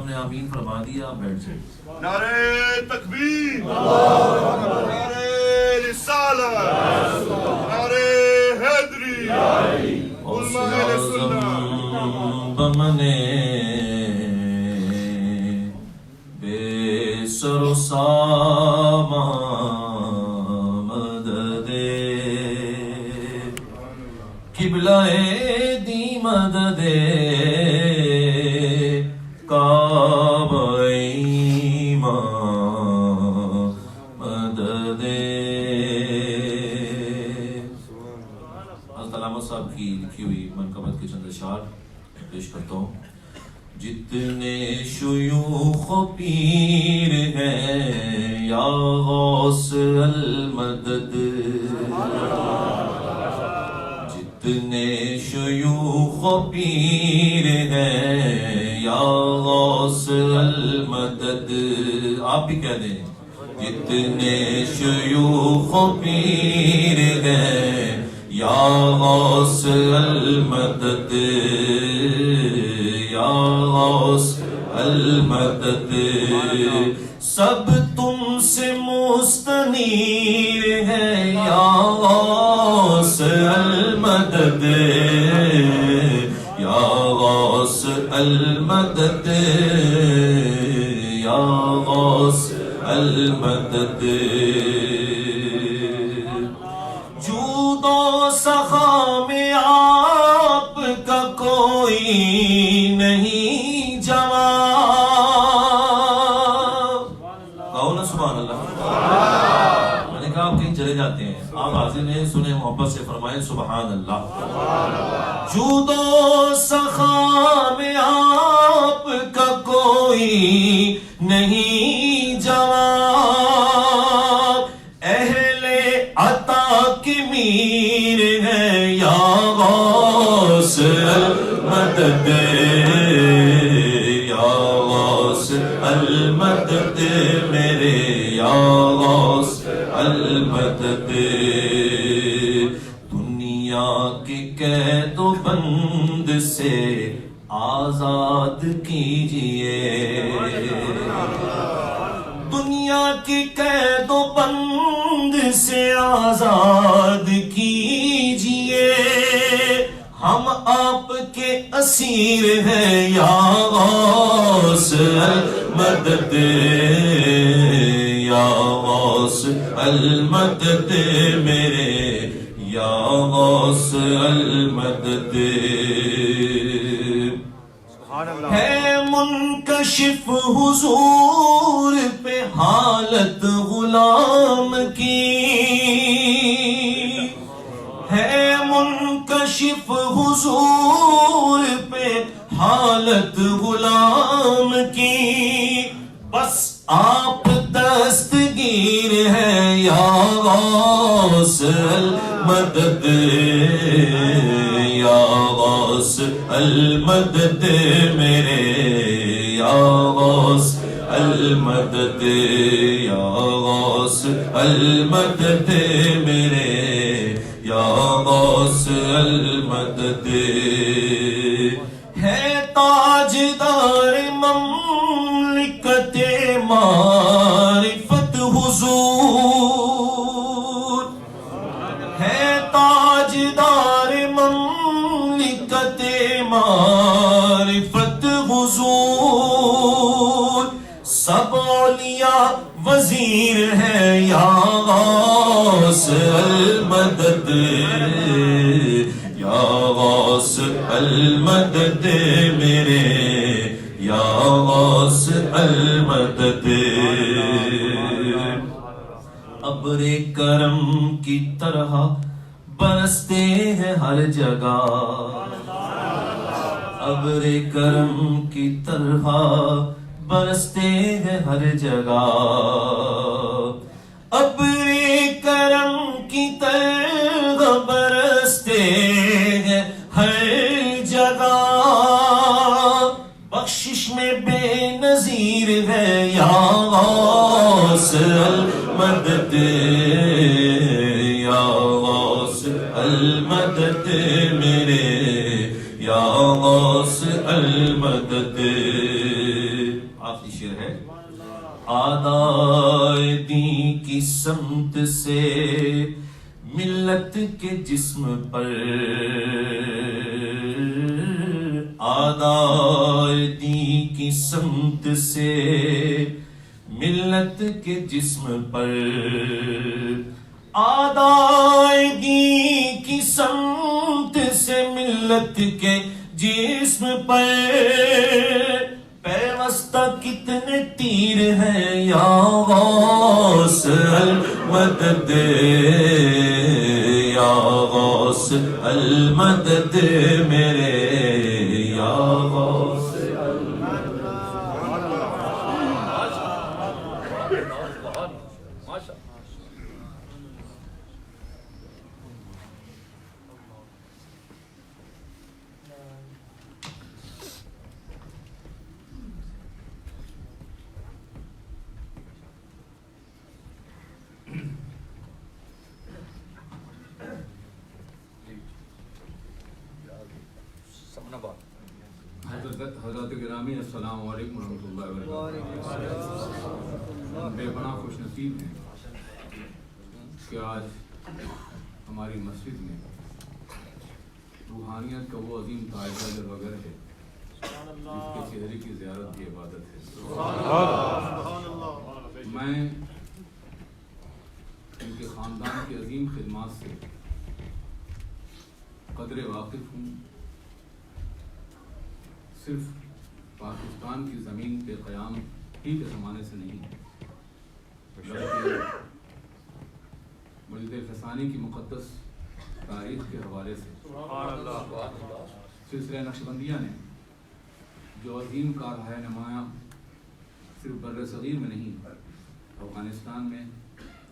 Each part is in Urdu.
نے آمین فرما دیا بیٹھ جائیں. نعرہ تکبیر، نعرہ رسالت، نعرہ حیدری، علماء اہل سنت. بمنے بے سر و سامان مدد قبلہ دی مدد کعبہ ایمان مدد. حضرت علامہ صاحب کی لکھی ہوئی منقبت کے چند اشعار پیش کرتا ہوں. جتنے شیوخ و پیر ہیں یا غوث المدد، جتنے شیوخ و پیر ہیں یا غوث المدد. آپ بھی کہہ دیں جتنے شیوخ و پیر ہیں یا غوث المدد، یا غوث المدد. سب تم سے مستنیر ہے یا غوث المدد، یا غوث المدد، یا غوث المدد. جود و سخا میں آپ کا کوئی نہیں جواب. کہو نا سبحان اللہ. میں نے کہا آپ کہیں چلے جاتے ہیں، آپ حاضر ہیں، سنیں محبت سے فرمائیں سبحان اللہ. جود و سخا میں آپ کا کوئی نہیں جواب، اہل عطا کی میر ہے یا غوث المدد، یا غوث المدد میرے یا غوث المدد. دنیا کے قید و بند سے آزاد کیجئے، دنیا کی قید و بند سے آزاد کیجئے. ہم آپ کے اسیر ہیں یا غوث المدد، یا غوث المدد میرے یا غوث المدد. ہے منکشف حضور پہ حالت غلام کی، ہے منکشف حضور پہ حالت غلام کی. بس آپ دستگیر ہیں یا غوث المدد، یا غوث المدد میرے یا غوث المدد، یا غوث المدد میرے یا غوث المدد. ہے تاجدار مملکت معرفت حضور، ہے تاجدار مملکت معرفت حضور. سب اولیاء وزیر ہے یا غوث المدد، یا غوث المدد میرے یا غوث المدد. ابر کرم کی طرح برستے ہیں ہر جگہ، ابر کرم کی طرح برستے ہیں ہر جگہ، ابر کرم کی طرح برستے ہیں ہر جگہ. بخشش میں بے نظیر ہے یا غوث المدد، یا غوث المدد میرے یا غوث المدد. آدائے دین کی سمت سے ملت کے جسم پر آدائے دین کی سمت سے ملت کے جسم پر آدائے دین کی سمت سے ملت کے جسم پر پیوستہ کتنے تیر ہیں یا غوث المدد یا غوث المدد میرے یا غوث حضرت گرامی السلام علیکم ورحمۃ اللہ وبرکاتہ. ہم بے پناہ خوش نصیب ہیں کہ آج ہماری مسجد میں روحانیت کا وہ عظیم تاجدہ وغیرہ ہے جس کے چہرے کی زیارت کی عبادت ہے. میں ان کے خاندان کی عظیم خدمات سے قدر واقف ہوں. صرف پاکستان کی زمین پہ قیام ہی کے زمانے سے نہیں بلکہ مجد فسانی کی مقدس تاریخ کے حوالے سے سلسلہ نقشبندیہ نے جو عظیم کارہائے نمایاں صرف بر صغیر میں نہیں افغانستان میں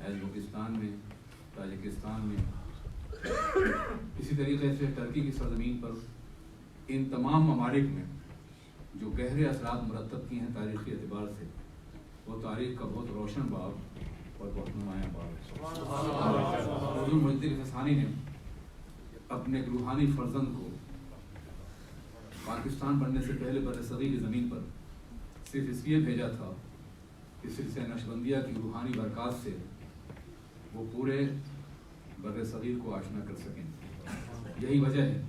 ازبکستان میں تاجکستان میں اسی طریقے سے ترکی کی سرزمین پر ان تمام ممالک میں جو گہرے اثرات مرتب کی ہیں تاریخی اعتبار سے وہ تاریخ کا بہت روشن باب اور بہت نمایاں باب ہے. حضور مجد فسانی نے اپنے ایک روحانی فرزند کو پاکستان بننے سے پہلے بر صغیر کی زمین پر صرف اس لیے بھیجا تھا کہ سلسلہ نقشبندیہ کی روحانی برکات سے وہ پورے بر صغیر کو آشنا کر سکیں. یہی وجہ ہے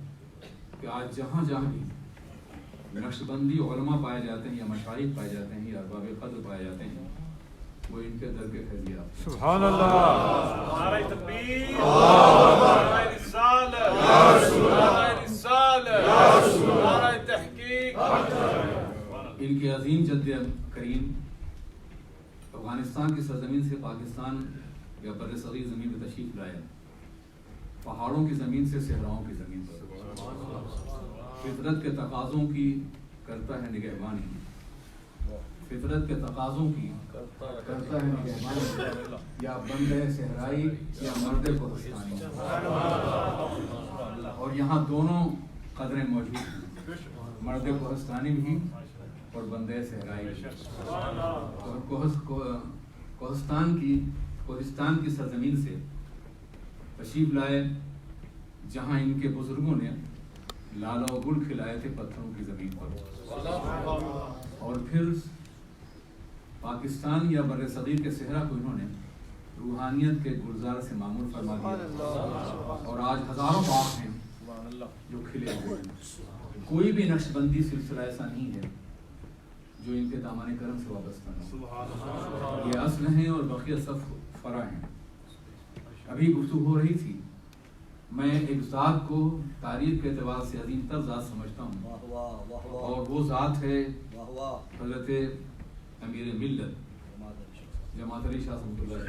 کہ آج جہاں جہاں بھی نقشبندی علماء پائے جاتے ہیں یا مشائخ پائے جاتے ہیں یا ارباب قدر پائے جاتے ہیں وہ ان کے در کے فیضیات. سبحان اللہ. نعرہ تکبیر. نعرہ رسالت. نعرہ رسالت. نعرہ تحقیق. ان کے عظیم جد کریم افغانستان کی سرزمین سے پاکستان یا بر صغیر زمین میں تشریف لائے. پہاڑوں کی زمین سے صحراؤں کی زمین پر فطرت کے تقاضوں کی کرتا ہے نگہبانی. فطرت کے تقاضوں کی کرتا ہے نگہبانی یا بندے صحرائی یا مرد کوہستانی. اور یہاں دونوں قدریں موجود ہیں, مرد کوہستانی بھی اور بندے صحرائی بھی. اور کوہستان کی سرزمین سے تشریف لائے جہاں ان کے بزرگوں نے لالا و گل کھلائے تھے پتھروں کی زمین پر. اور پھر پاکستان یا بر صغیر کے صحرا کو انہوں نے روحانیت کے گلزار سے معمور فرما دیا اور آج ہزاروں باغ ہیں جو کھلے ہوئے ہیں. کوئی بھی نقشبندی سلسلہ ایسا نہیں ہے جو ان کے دامن کرم سے وابستہ نہ ہو. یہ اصل ہیں اور بقیہ سب فرع ہیں. ابھی گفتگو ہو رہی تھی, میں ایک ذات کو تاریخ کے اعتبار سے عظیم تر ذات سمجھتا ہوں اور وہ ذات ہے حضرت امیر ملت جماعت علی شاہ رحمۃ اللہ.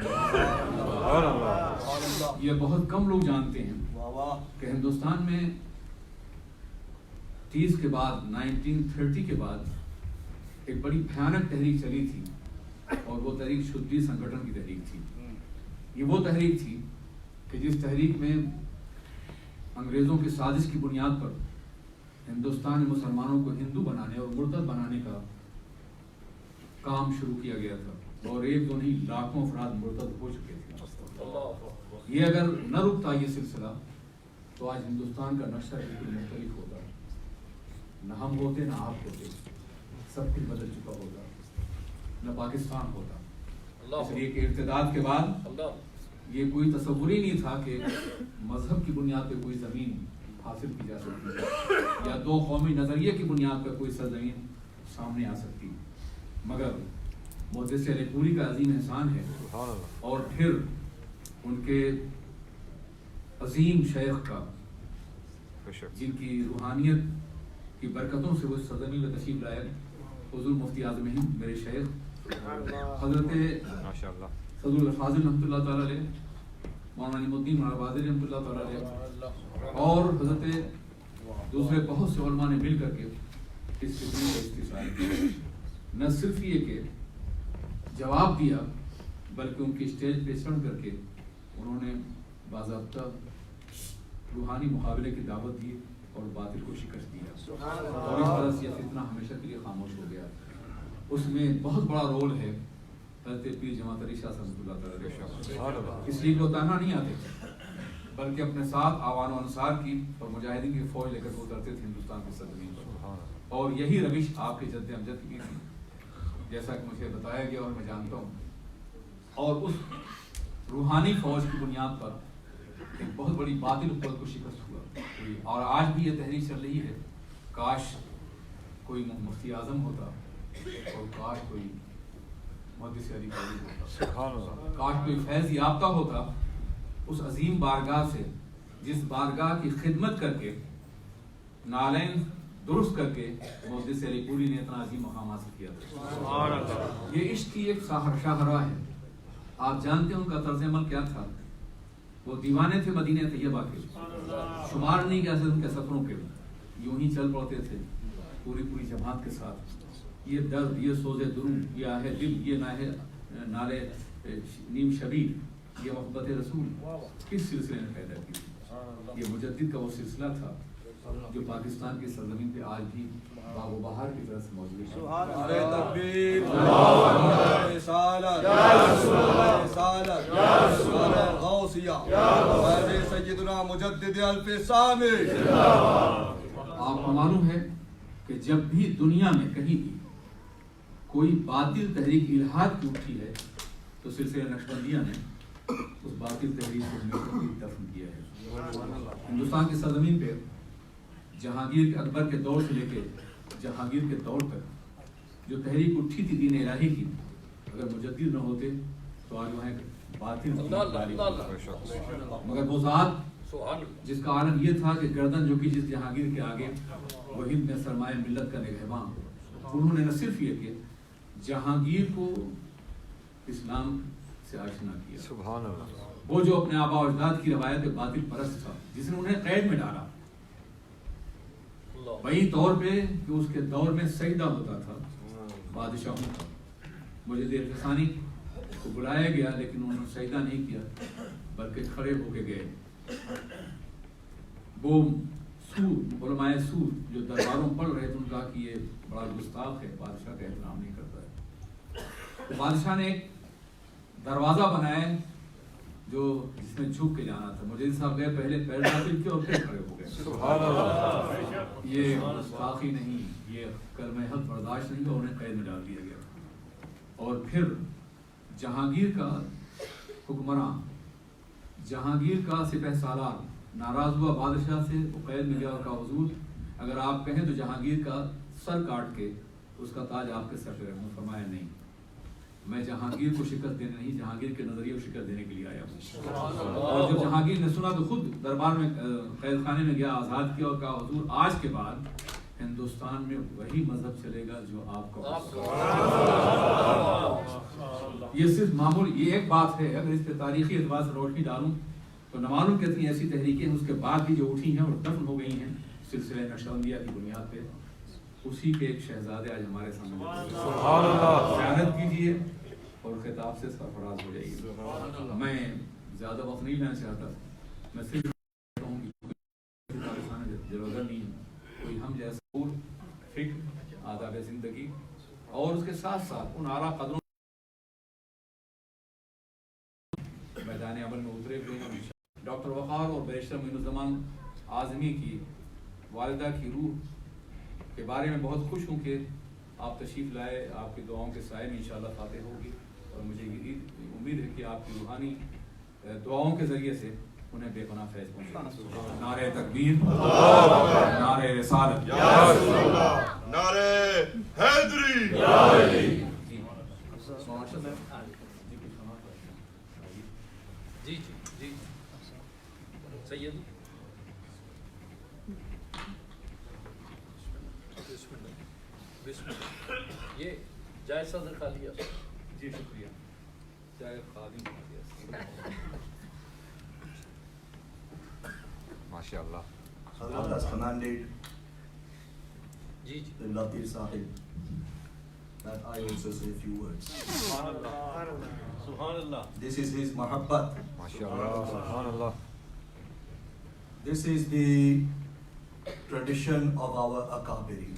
یہ بہت کم لوگ جانتے ہیں کہ ہندوستان میں 30 کے بعد 1930 کے بعد ایک بڑی بھیانک تحریک چلی تھی اور وہ تحریک شدی سنگٹھن کی تحریک تھی. یہ وہ تحریک تھی کہ جس تحریک میں انگریزوں کی سازش کی بنیاد پر ہندوستان میں مسلمانوں کو ہندو بنانے اور مرتد بنانے کا کام شروع کیا گیا تھا اور ایک دو نہیں لاکھوں افراد مرتد ہو چکے تھے. یہ اگر نہ رکتا یہ سلسلہ تو آج ہندوستان کا نقشہ بالکل مختلف ہوتا. نہ ہم ہوتے نہ آپ ہوتے, سب کچھ بدل چکا ہوتا, نہ پاکستان ہوتا. اس لیے کہ ارتداد کے بعد یہ کوئی تصور ہی نہیں تھا کہ مذہب کی بنیاد پہ کوئی زمین حاصل کی جا سکتی ہے یا دو قومی نظریے کی بنیاد پہ کوئی سرزمین سامنے آ سکتی، مگر محدث علی پوری کا عظیم احسان ہے اور پھر ان کے عظیم شیخ کا جن کی روحانیت کی برکتوں سے وہ سرزمین میں تشریف لائے حضور مفتی اعظم ہند میرے شیخ حضرت صدر الفاضل رحمۃ اللہ تعالیٰ علیہ، مولانا نعیم الدین مولانا بازل رحمۃ اللہ تعالیٰ علیہ اور حضرت دوسرے بہت سے علماء نے مل کر کے اس قسم کا استحصال کیا۔ نہ صرف یہ کہ جواب دیا بلکہ ان کی اسٹیج پہ چڑھ کر کے انہوں نے باضابطہ روحانی مقابلے کی دعوت دی اور باطل کو شکست دیا اور اس طرح سے فتنہ ہمیشہ کے لیے خاموش ہو گیا۔ اس میں بہت بڑا رول ہے حضرت پیر جماعت علی شاہ صاحب اللہ تعالیٰ، اس لیے وہ تنہا نہیں آتے بلکہ اپنے ساتھ آوان و انصار کی اور مجاہدین کی فوج لے کر اترتے تھے ہندوستان کی سرزمین پر، اور یہی روش آپ کے جد امجد کی تھی جیسا کہ مجھے بتایا گیا اور میں جانتا ہوں، اور اس روحانی فوج کی بنیاد پر ایک بہت بڑی باطل قوت کو شکست ہوا، اور آج بھی یہ تحریک چل رہی ہے۔ کاش کوئی مفتی اعظم ہوتا اور کاش کوئی محدث علی پوری ہوتا، کاش کوئی فیض یافتہ ہوتا اس عظیم بارگاہ سے جس بارگاہ کی خدمت کر کے نالین درست کر کے محدث علی پوری نے اتنا عظیم مقام حاصل کیا تھا۔ یہ عشق کی ایک شاہراہ ہے۔ آپ جانتے ہیں ان کا طرز عمل کیا تھا؟ وہ دیوانے تھے مدینہ طیبہ کے، شمار نہیں کیا ان کے سفروں کے، یوں ہی چل پڑتے تھے پوری جماعت کے ساتھ۔ یہ درد، یہ سوز دروں، یہ آہ دل، یہ نالے نیم شبیر، یہ محبت رسول کس سلسلے نے پیدا کی تھی؟ یہ مجدد کا وہ سلسلہ تھا جو پاکستان کی سرزمین پہ آج بھی باغ و بہار کی طرح سے موجود ہے۔ نعرہ تکبیر، نعرہ رسالت، نعرہ غوثیہ، نعرہ سیدنا مجدد الف ثانی۔ آپ کو معلوم ہے کہ جب بھی دنیا میں کہیں بھی کوئی باطل تحریک الہاد کی اٹھی ہے تو سلسلہ نقشبندیہ نے اس باطل تحریک کو ہمیشہ دفن کیا ہے۔ ہندوستان کی سرزمین پہ جہانگیر کے اکبر کے دور سے لے کے جہانگیر کے دور تک جو تحریک اٹھی تھی دین الہی کی، اگر مجدد نہ ہوتے تو آج وہاں ایک باطل مگر وہ ذات جس کا عالم یہ تھا کہ گردن جو کہ جس جہانگیر کے آگے وہ ہند میں سرمایہ ملت کا نگہباں، انہوں نے نہ صرف یہ کہ جہانگیر کو اسلام سے آشنا کیا، سبحان اللہ، وہ جو اپنے آبا و اجداد کی روایت باطل پرست تھا جس نے انہیں قید میں ڈالا، وہی طور پہ کہ اس کے دور میں سجدہ ہوتا تھا بادشاہوں کا۔ مجدد الف ثانی کو بلایا گیا لیکن انہوں نے سجدہ نہیں کیا بلکہ کھڑے ہو کے گئے۔ وہ سور، علماء سور جو درباروں پڑھ رہے تھے، ان کا کہ یہ بڑا گستاخ ہے، بادشاہ کا احترام نہیں کرتا ہے۔ بادشاہ نے ایک دروازہ بنایا جو جس میں جھک کے جانا تھا۔ مجدد صاحب گئے، پہلے پیر داخل کیا اور پھر کھڑے ہو گئے۔ سبحان اللہ، یہ گستاخی نہیں، یہ کلمہ حق برداشت نہیں، اور انہیں قید میں ڈال دیا گیا۔ اور پھر جہانگیر کا حکمراں، جہانگیر کا سپہ سالار ناراض ہوا بادشاہ سے، وہ قید میں گیا اور کہا حضور اگر آپ کہیں تو جہانگیر کا سر کاٹ کے اس کا تاج آپ کے سر پہ رکھوں۔ فرمایا نہیں، میں جہانگیر کو شکست دینے نہیں، جہانگیر کے نظریے کو شکست دینے کے لیے آیا ہوں۔ اور جب جہانگیر نے سنا تو خود دربار میں قید خانے میں گیا، آزاد کیا اور کہا حضور آج کے بعد ہندوستان میں وہی مذہب چلے گا جو آپ کا۔ یہ صرف معمول، یہ ایک بات ہے، اگر اس پہ تاریخی اعتبار سے روشنی ڈالوں تو نہ معلوم کتنی ایسی تحریکیں اس کے بعد بھی جو اٹھی ہیں اور دفن ہو گئی ہیں سلسلہ نقشبندیہ کی بنیاد پہ۔ اسی کے ایک شہزادے آج ہمارے سامنے، سبحان اللہ، زیارت کیجیے اور خطاب سے سرفراز ہو جائیے۔ میں زیادہ وقت نہیں لینا چاہتا، میں صرف کہوں کہ ضرورت نہیں ہے کوئی ہم جیسا فکر، آداب زندگی اور اس کے ساتھ ساتھ ان اعلیٰ قدروں میدان عمل میں اترے ہوئے ہیں۔ ڈاکٹر وقار اور بیرسٹر معین الزمان اعظمی کی والدہ کی روح کے بارے میں بہت خوش ہوں کہ آپ تشریف لائے، آپ کی دعاؤں کے سائے میں انشاءاللہ فاتح ہوگی۔ اور مجھے امید ہے کہ آپ کی روحانی دعاؤں کے ذریعے سے انہیں بے پناہ فیض پہنچے. نعرہ تکبیر، نعرہ رسالت، نعرے حیدری. جی جی جی سید یہ جائزہ دکھا لیا. جی شکریہ. چاہے خادم ماشاء اللہ. Hazrat has commanded G G the Latir Sahib that I also say a few words. Subhanallah. This is his mahabbat. ماشاء اللہ. سبحان اللہ. This is the tradition of our Akabirin.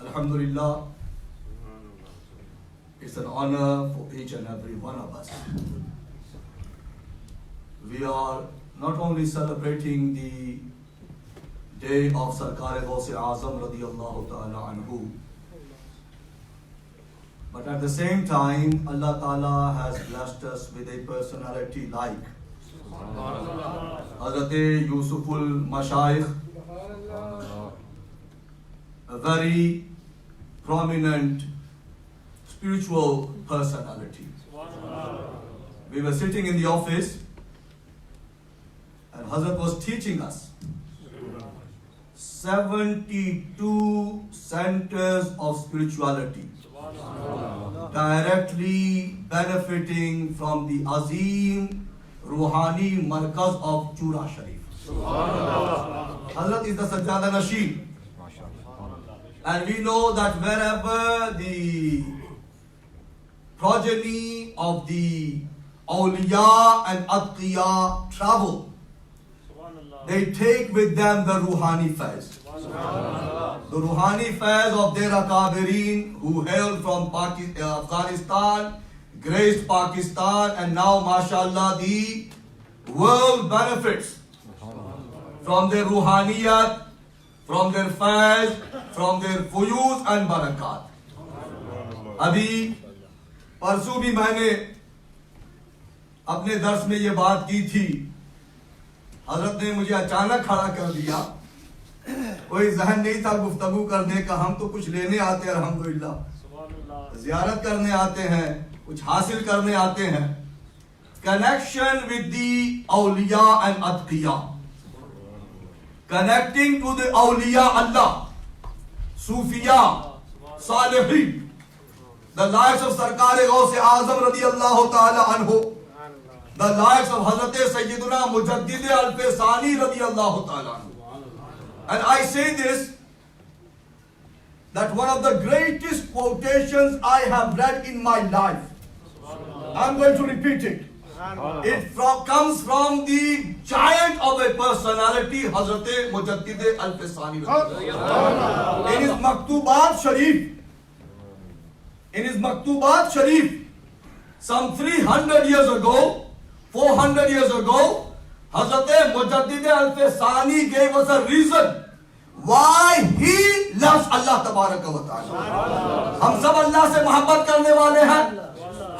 Alhamdulillah, it's an honor for each and every one of us. We are not only celebrating the day of Sarkar-e-Ghaus-e Azam radiyallahu ta'ala anhu, but at the same time, Allah Ta'ala has blessed us with a personality like Hazrat Yusuful Mashayikh, a very prominent spiritual personality. We were sitting in the office and Hazrat was teaching us 72 centers of spirituality directly benefiting from the Azim Ruhani Markaz of Chura Sharif. Hazrat is the Sajjada Nasheen. And we know that wherever the progeny of the awliya and atqiya travel, they take with them the Ruhani Faiz. The Ruhani Faiz of their Akabirin who hailed from Afghanistan, graced Pakistan, and now mashallah the world benefits from their Ruhaniyat, from their Faiz, from their Fuyuz and Barakat. ابھی پرسوں بھی میں نے اپنے درس میں یہ بات کی تھی. حضرت نے مجھے اچانک کھڑا کر دیا. کوئی ذہن نہیں تھا گفتگو کرنے کا. ہم تو کچھ لینے آتے ہیں الحمدللہ, زیارت کرنے آتے ہیں, کچھ حاصل کرنے آتے ہیں. Connection with the awliya and atqiya, connecting to the awliya Allah, Sufiya, Salihin, the likes of Sarkar-e-Ghaus-e Azam radiyallahu ta'ala anhu, the likes of Hazrat Sayyiduna Mujaddid Al-Faisani radiyallahu ta'ala anhu. And I say this, that one of the greatest quotations I have read in my life, I'm going to repeat it. It comes from the giant of a personality, Hazrat Mujaddid Al-Faisani. In his Maktubat Sharif, some 300 years ago, 400 years ago, Hazrat Mujaddid Al-Faisani gave us a reason why he loves Allah Tabaraka wa Ta'ala. ہم سب اللہ سے محبت کرنے والے ہیں.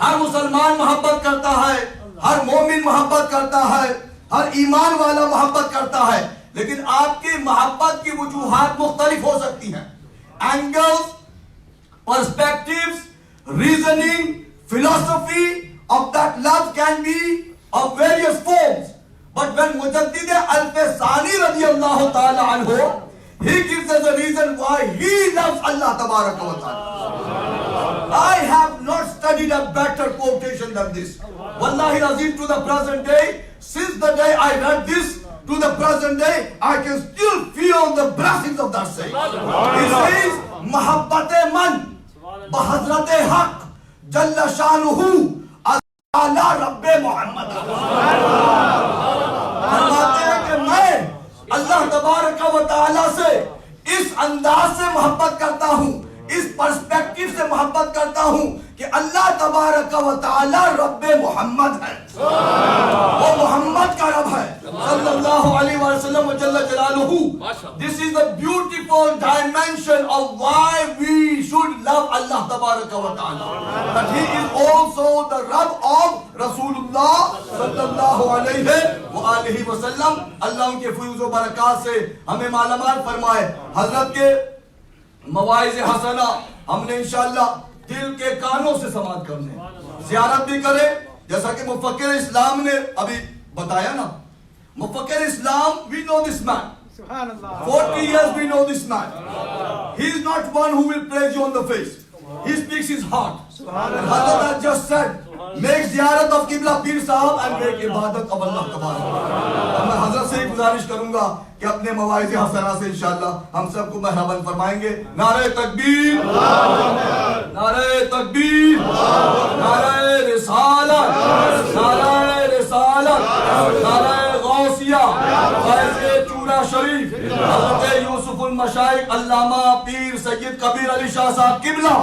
ہر مسلمان محبت کرتا ہے, ہر مومن محبت کرتا ہے, ہر ایمان والا محبت کرتا ہے. لیکن آپ کی محبت کی وجوہات مختلف ہو سکتی ہیں. Angles, perspectives, reasoning, philosophy of that love can be of various forms. But when Mujaddid Al-Faisani radiyallahu ta'ala anhu, he gives us a reason why he loves Allah Tabaraka wa Ta'ala. I have not studied a better quotation than this. Wallahi Azim, to the present day, since the day I read this, to the present day, I can still feel the blessings of that saying. He says, Mahabbate man, Bahazrate haq, Jalla shanuhu, Ala Rabbe Muhammad. فرماتے ہیں کہ میں اللہ تبارک و تعالیٰ سے اس انداز سے محبت کرتا ہوں, اس پرسپیکٹیو سے محبت کرتا ہوں کہ اللہ تبارک و تعالیٰ رب محمد ہے, وہ محمد کا رب ہے صلی اللہ علیہ وسلم جل جلالہ. This is the beautiful dimension of why we should love Allah Tabaraka wa Ta'ala. But he is also the Rabb of Rasulullah sallallahu alayhi wa alihi wa sallam. اللہ ان کے فیوز و برکات سے ہمیں مالامال فرمائے. حضرت کے مواعظ حسنہ ہم نے انشاءاللہ دل کے کانوں سے سماعت کرنے, زیارت بھی کرے جیسا کہ مفکر اسلام نے ابھی بتایا نا. مفکر اسلام, we know this man. 40 years we know this man. He is not one who will praise you on the face. He speaks his heart. And Hazrat has just said, make ziyarat of Qibla Pir Sahab and make ibadat of Allah Tabaraka. اور میں حضرت سے ہی گزارش کروں گا کہ اپنے مواعظ حسنہ سے انشاءاللہ ہم سب کو مہربان فرمائیں گے. نعرہ تکبیر, نعرہ تکبیر, نعرہ رسالت, نعرہ رسالت, نعرہ غوثیہ, فیض چورا شریف, حضرت یوسف المشائخ علامہ پیر سید کبیر علی شاہ صاحب قبلہ.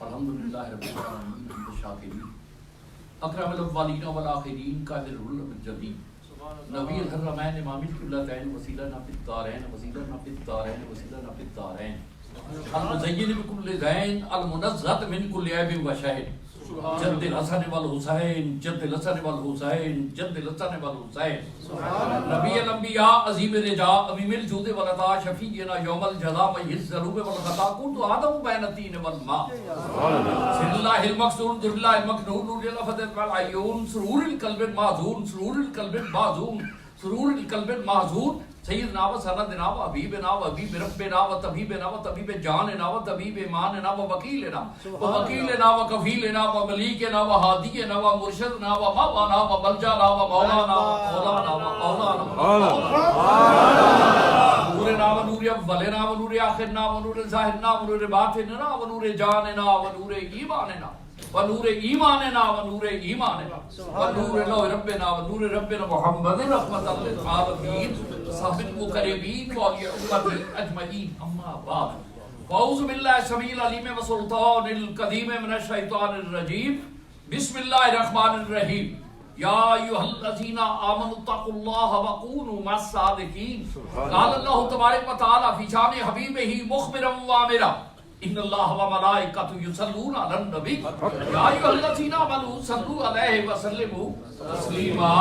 الحمدللہ رب العالمین الشاکرین اکرم الاولین والآخرین قادر الجدید نبی الحرمین امام القبلتین وسیلہ فی الدارین وسیلہ فی الدارین وسیلہ فی الدارین المزین بکل زین المنزہت من کل عیب و شہد جد الحسن والحسین جد الحسن والحسین جد الحسن والحسین نبی الانبیاء عظیم الرجاء امیم الجود والعطا شفیعنا یوم الجزاء میز الذنوب والخطا کنت آدم بین الطین والماء سر اللہ المقصود در اللہ المکنون نور اللہ فتح والعیون سرور القلب المعذون سرور القلب المعذون سرور القلب المعذون سیدنا و سندنا و حبیبنا و حبیب ربنا و طبیبنا و طبیب جاننا و طبیب ایماننا و وکیلنا و وکیلنا و کفیلنا و ملیکنا و ہادینا و مرشدنا و مولانا و ملجانا و مولانا و مولانا نورنا و نور اولنا و نور آخرنا و نور ظاہرنا و نور باطننا و نور جاننا و نور ایماننا ونور ایماننا ونور ایماننا ونور لوح ربنا ونور ربنا محمد رحمت للعالمین صاحب المقربین واولیاء امتی اجمعین. اما بعد فاعوذ باللہ السمیع العلیم وسلطان القدیم من الشیطان الرجیم. بسم اللہ الرحمن الرحیم. یا ایھا الذین آمنوا اتقوا اللہ وکونوا مع الصادقین. قال اللہ تبارک و تعالی فی شان حبیبہ مخبرا وآمرا ان اللہ و ملائکۃ یصلون علی النبی یا ایھا الذین آمنوا صلوا علیہ وسلموا تسلیما.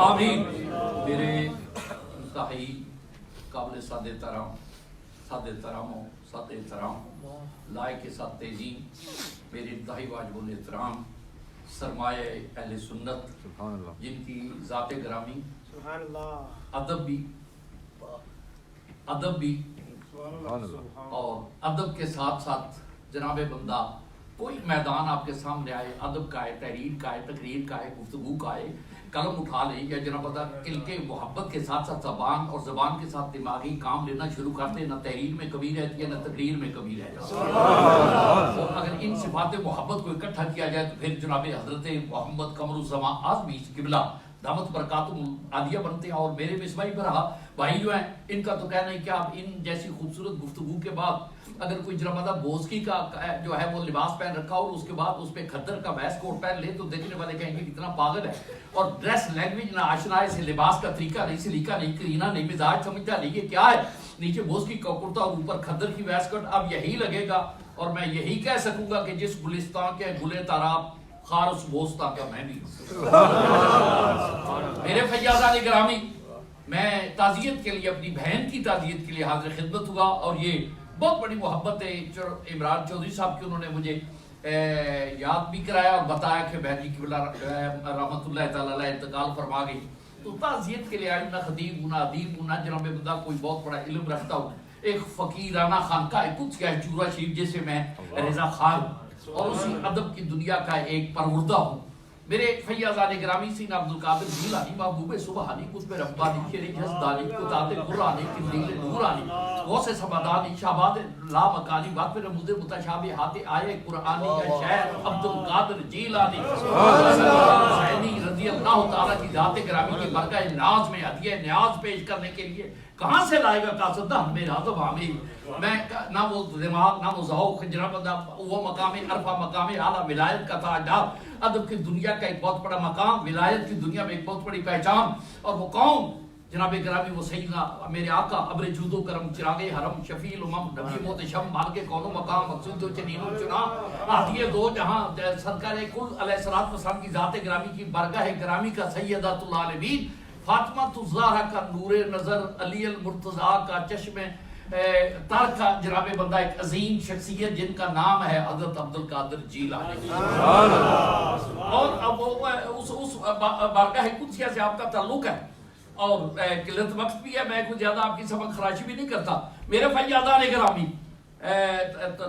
آمین. میرے انتہائی قابل ساد احترام لائق ساتھ تعظیم میرے انتہائی واجب الاحترام سرمایہ اہل سنت جن کی ذات گرامی ادب بھی اور ادب کے ساتھ ساتھ جناب بندہ کوئی میدان آپ کے سامنے آئے, ادب کا ہے, تحریر کا ہے, تقریر کا ہے, گفتگو کا ہے, قلم اٹھا لیں یا جناب بندہ کل کے محبت کے ساتھ ساتھ زبان اور زبان کے ساتھ دماغی کام لینا شروع کرتے ہیں, نہ تحریر میں کمی رہتی ہے نہ تقریر میں کمی رہتی ہے. اور اگر ان صفات محبت کو اکٹھا کیا جائے تو پھر جناب حضرت محمد قمر الزمان اعظمی قبلہ دعوت برکاتہم عالیہ بنتے ہیں. اور میرے مصباحی برہا بھائی جو ہیں ان کا تو کہنا ہے کہ آپ ان جیسی خوبصورت گفتگو کے بعد اگر کوئی جرمدہ بوسکی کا جو ہے وہ لباس پہن رکھا اور اس کے بعد اس پہ کھدر کا ویسٹ کوٹ پہن لے تو دیکھنے والے کہیں گے کتنا پاگل ہے. اور ڈریس لینگویج نہ آشنا ہے, سے لباس کا طریقہ نہیں, سلیقہ نہیں, کرینہ نہیں, مزاج سمجھتا نہیں, یہ کیا ہے, نیچے بوسکی کا کرتا اور اوپر کھدر کی ویسٹ کوٹ. اب یہی لگے گا اور میں یہی کہہ سکوں گا کہ جس گلستان کے گلے تاراب خار اس بوستا کا میں بھی. میرے فیاضان گرامی, میں تعزیت کے لیے اپنی بہن کی تعزیت کے لیے حاضر خدمت ہوا اور یہ بہت بڑی محبت ہے عمران چودھری صاحب کی. انہوں نے مجھے یاد بھی کرایا اور بتایا کہ بہن جی قبلہ رحمۃ اللہ تعالی علیہ انتقال فرما گئی. تو تعزیت کے لیے آئی, نہ خطیب ہوں نہ ادیب ہوں نہ جناب بندہ کوئی بہت بڑا علم رکھتا ہوں. ایک فقیرانہ خانقاہ قدس کا ہے چورا شریف جیسے میں رضا خان اور اسی ادب کی دنیا کا ایک پروردہ ہوں. میرے فیاضان گرامی سینا عبدالقادر جیلانی محبوب سبحانی قطب ربانی شریف یزدانی قطعت قرآنی قندیل نورانی غوث سمدانی شہباد لا مکانی واقف رموز متشابہات آئے قرآنی کا شہر عبد القادر جیلانی حسینی رضی اللہ تعالیٰ کی ذات گرامی کی برکہ نیاز میں عطیہ نیاز پیش کرنے کے لیے کہاں سے لائے گا قاصدہ ہمیں راضب حامی میں نہ وہ دماغ نہ وہ ذوق جناب وہ مقام عرفہ مقام اعلیٰ ولایت کا تاجدار ادب کی دنیا کا ایک بہت بڑا مقام ولایت کی دنیا میں ایک بہت بڑی پہچان اور وہ قوم جناب گرامی وہ سیدنا میرے آقا ابر جود و کرم چراغ حرم شفیع الامم نبی محتشم مالک کون و مقام مقصود و چنین و چنا عادی دو جہاں سرکار کل علیہ الصلوۃ والسلام کی ذات گرامی کی برگاہ گرامی کا سیدۃ العالمین فاطمہ الزہرا کا نور نظر علی المرتضیٰ کا چشم تر کا جناب بندہ ایک عظیم شخصیت جن کا نام ہے حضرت عبد القادر جیلانی اور اب اس بارگاہ قدسیہ سے آپ کا تعلق ہے اور قلت وقت بھی ہے میں کچھ زیادہ آپ کی سبق خراشی بھی نہیں کرتا میرے فیاضان گرامی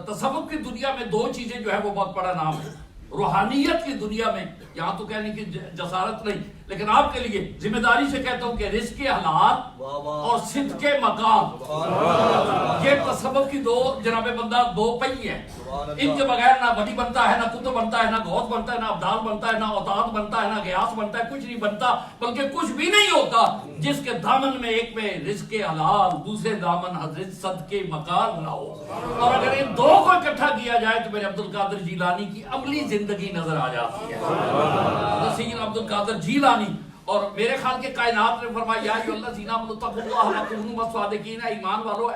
تصوف کی دنیا میں دو چیزیں جو ہے وہ بہت بڑا نام ہے روحانیت کی دنیا میں یہاں تو کہنے کی جسارت نہیں لیکن آپ کے لیے ذمہ داری سے کہتا ہوں کہ رزق کے حالات اور صدق کے مقام یہ تصوف کی دو جناب بندہ دو پہی ہیں ان کے بغیر نہ ولی بنتا ہے نہ قطب بنتا ہے نہ غوث بنتا ہے نہ ابدال بنتا ہے نہ اوتاد بنتا ہے نہ غیاث بنتا ہے کچھ نہیں بنتا بلکہ کچھ بھی نہیں ہوتا جس کے دامن میں ایک میں رزق حلال دوسرے دامن حضرت صدقے مقام نہ ہو اور اگر ان دو کو اکٹھا کیا جائے تو میرے عبد القادر جیلانی کی عملی زندگی نظر آ جاتی ہے سید عبد القادر جیلانی اور میرے خیال کے کائنات نے فرمایا یا ایھا الذین آمنوا اتقوا اللہ وکونوا مع الصادقین ایمان والو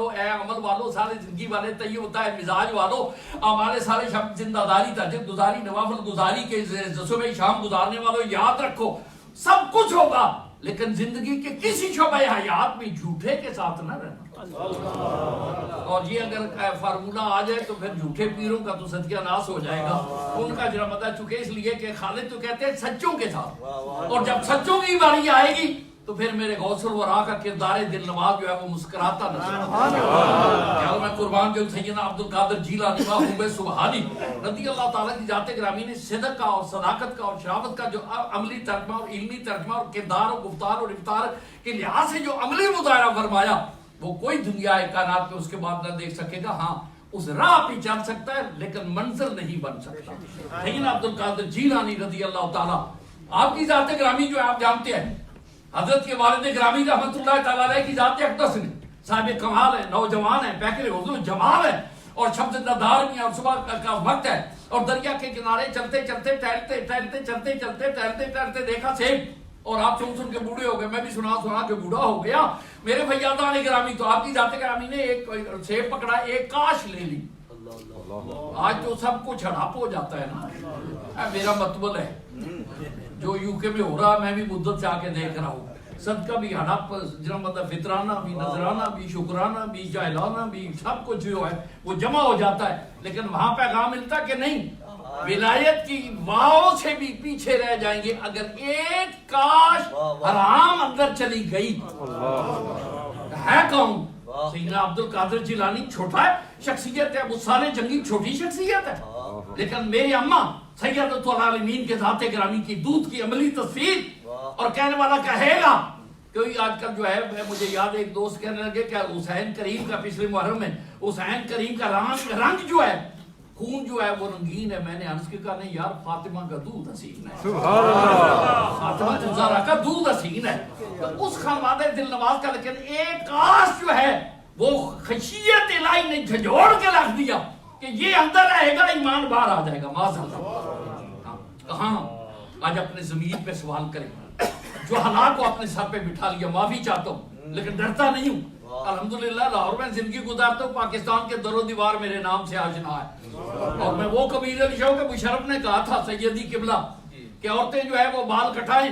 اے عمل والو سارے زندگی والے طیب ہوتا ہے مزاج والو ہمارے سارے شب زندہ داری تہجد گزاری نوافل گزاری کے صبح شام گزارنے والو یاد رکھو سب کچھ ہوگا لیکن زندگی کے کسی شعبہ حیات میں جھوٹے کے ساتھ نہ رہنا اور یہ اگر فارمولہ آ جائے تو پھر جھوٹے پیروں کا تو صدقہ ناس ہو جائے گا ان کا جرا مدہ چکے اس لیے کہ خالد تو کہتے ہیں سچوں کے ساتھ اور جب سچوں کی باری آئے گی تو پھر میرے غوث الورا کا کردار دل نواز جو ہے وہ مسکراتا نظر میں قربان جو سیدنا عبد القادر جیلانی باہوب سبحانی رضی اللہ تعالیٰ کی ذات گرامی نے صدق کا اور صداقت کا اور شرافت کا جو عملی ترجمہ اور علمی ترجمہ اور کردار اور گفتار اور افطار کے لحاظ سے جو عملی مظاہرہ فرمایا وہ کوئی دنیا کائنات میں اس کے بعد نہ دیکھ سکے گا ہاں اس راہ پہ چل سکتا ہے لیکن منزل نہیں بن سکتا سیدنا عبد القادر جیلانی رضی اللہ تعالیٰ آپ کی ذات گرامی جو ہے آپ جانتے ہیں حضرت کے والد گرامی رحمت اللہ تعالیٰ علیہ کی ذات اقدس نے صاحب کمال ہے نوجوان ہے پیکر حضور جمال ہے اور شب زندہ دار بھی ہے اور صبح کا وقت ہے اور دریا کے کنارے چلتے چلتے ٹہلتے ٹہلتے چلتے چلتے ٹہلتے ٹہلتے دیکھا سیب اور آپ سن کے بوڑھے ہو گئے میں بھی سنا کے بوڑھا ہو گیا میرے فیاضان گرامی تو آپ کی ذات گرامی نے ایک سیب پکڑا ایک کاش لے لی آج تو سب کچھ ہڑپ ہو جاتا ہے نا میرا مطلب ہے جو یو کے میں ہو رہا میں بھی مدت سے آ کے دیکھ رہا ہوں صدقہ بھی ہڑپ جناب مطلب فطرانہ بھی نذرانہ بھی شکرانہ بھی جاہلانہ بھی سب کچھ جو ہے وہ جمع ہو جاتا ہے لیکن وہاں پیغام ملتا کہ نہیں ولایت کی واؤ سے بھی پیچھے رہ جائیں گے اگر ایک کاش حرام اندر چلی گئی ہے کون سیدنا عبد القادر جیلانی چھوٹا ہے شخصیت ہے ابو صالح جنگی چھوٹی شخصیت ہے لیکن میری اماں سیدۃ العالمین کے ذات گرامی کی دودھ کی عملی تصویر اور کہنے والا کہے گا کوئی آج کل جو ہے مجھے یاد ایک دوست کہنے لگے کہ حسین کریم کا پچھلے محرم میں حسین کریم کا رنگ جو ہے خون جو ہے وہ رنگین ہے میں نے عرض کہا نہیں یار فاطمہ کا دودھ حسین ہے فاطمہ الزہرا کا دودھ حسین ہے تو اس خانوادہ دل نواز کا لیکن ایک کاش جو ہے وہ خشیت الہی نے جھجوڑ کے رکھ دیا کہ یہ اندر رہے گا ایمان باہر آ جائے گا معاذ کہاں آج اپنے ضمیر پہ سوال کریں جو حالات کو اپنے سر پہ بٹھا لیا معافی چاہتا ہوں لیکن ڈرتا نہیں ہوں الحمدللہ لاہور میں زندگی گزارتا ہوں پاکستان کے در و دیوار میرے نام سے آشنا ہے اور میں وہ کبیر علی شاہ کے مشرف نے کہا تھا سیدی قبلہ کہ عورتیں جو ہے وہ بال کٹائیں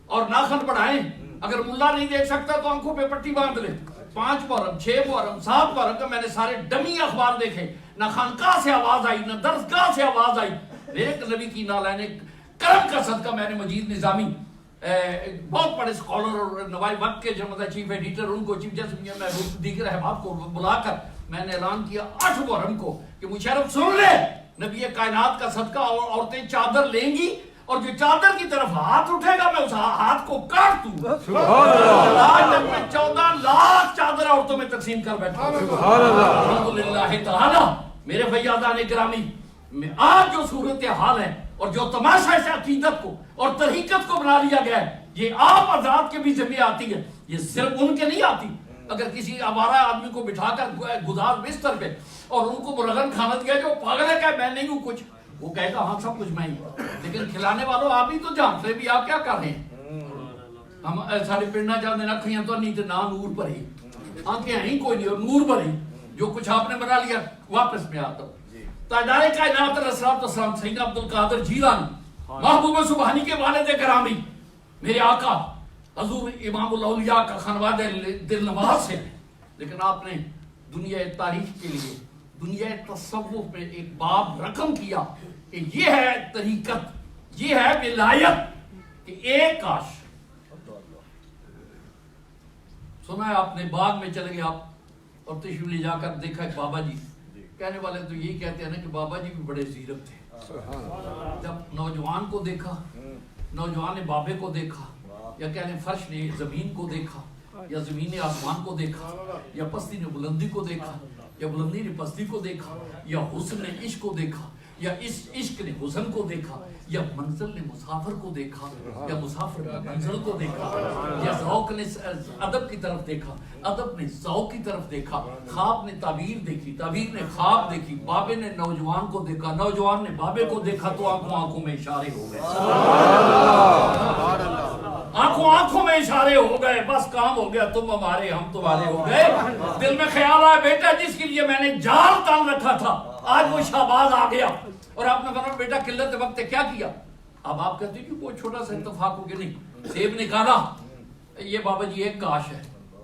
اور ناخن بڑھائیں اگر ملا نہیں دیکھ سکتا تو آنکھوں پہ پٹی باندھ لے 5 محرم 6 محرم 7 محرم کا میں نے سارے ڈمی اخبار دیکھے نہ خانقاہ سے آواز آئی نہ درسگاہ سے آواز آئی ایک نبی کی نالائن کرم کا صدقہ میں نے مجید نظامی بہت بڑے اسکالر اور نوائے وقت کے جو چیف ایڈیٹر ان کو چیف جسٹس میں دیگر احباب کو بلا کر میں نے اعلان کیا 8 محرم کو کہ مشرف سن لے نبی کائنات کا صدقہ اور عورتیں چادر لیں گی اور جو چادر کی طرف ہاتھ اٹھے گا میں اس ہاتھ کو کاٹ دوں. سبحان اللہ. آج تک میں 14 لاکھ چادر عورتوں میں تقسیم کر بیٹھا ہوں. سبحان اللہ. الحمدللہ تعالی. میرے فیاضان گرامی، میں آج جو صورتحال ہے اور جو تماشا اس عقیدت کو اور طریقت کو بنا لیا گیا ہے، یہ آپ حضرات کے بھی ذمہ آتی ہے، یہ صرف ان کے نہیں آتی. اگر کسی آوارہ آدمی کو بٹھا کر گداز بستر پہ اور ان کو مرغن کھانا دیا جو پاگل ہے کہ میں نہیں ہوں کچھ، وہ کہے گا ہاں سب کچھ میں ہی ہوں، لیکن کھلانے والوں آپ ہی تو جانتے بھی آپ کیا کر رہے ہیں. ہم سارے پنڈا جانے رکھیاں تو نہیں تو نہ نور پر ہی آنکھیں ہیں کوئی نہیں اور نور پر ہی جو کچھ آپ نے بنا لیا. واپس میں آتا ہوں. تاجدار کائنات علیہ السلام سید عبد القادر جیلانی محبوب سبحانی کے والد گرامی میرے آقا حضور امام الاولیاء کا خانوادہ دل نواز سے، لیکن آپ نے دنیا تاریخ کے لیے دنیا تصوف میں ایک باب رقم کیا کہ یہ ہے طریقت، یہ ہے ولایت کہ ایک کاش. سنا ہے آپ نے باغ میں چلے گئے آپ اور تشریف لے جا کر دیکھا ایک بابا جی. کہنے والے تو یہی کہتے ہیں نا کہ بابا جی بھی بڑے زیرک تھے. جب نوجوان کو دیکھا، نوجوان نے بابے کو دیکھا، یا کہنے فرش نے زمین کو دیکھا، یا زمین نے آسمان کو دیکھا، یا پستی نے بلندی کو دیکھا، یا بلندی نے پستی کو دیکھا، یا حسن نے عشق کو دیکھا، یا اس عشق نے حسن کو دیکھا، یا منزل نے مسافر کو دیکھا، یا مسافر نے منزل کو دیکھا، یا ذوق نے ادب کی طرف دیکھا، ادب نے ذوق کی طرف دیکھا، خواب نے تعبیر دیکھی، تعبیر نے خواب دیکھی، بابے نے نوجوان کو دیکھا، نوجوان نے بابے کو دیکھا تو آنکھوں میں اشارے ہو گئے. آنکھوں میں اشارے ہو گئے، بس کام ہو گیا، تم ہمارے ہم تمہارے ہو گئے. دل میں خیال آیا بیٹا جس کے لیے میں نے جال تان رکھا تھا آج وہ شہباز آ گیا. اور آپ نے فرمایا بیٹا قلت وقت کیا کیا؟ اب آپ کہتے ہیں کہ وہ چھوٹا سا اتفاق ہو گیا. نہیں، سیب نکالا، یہ بابا جی ایک کاش ہے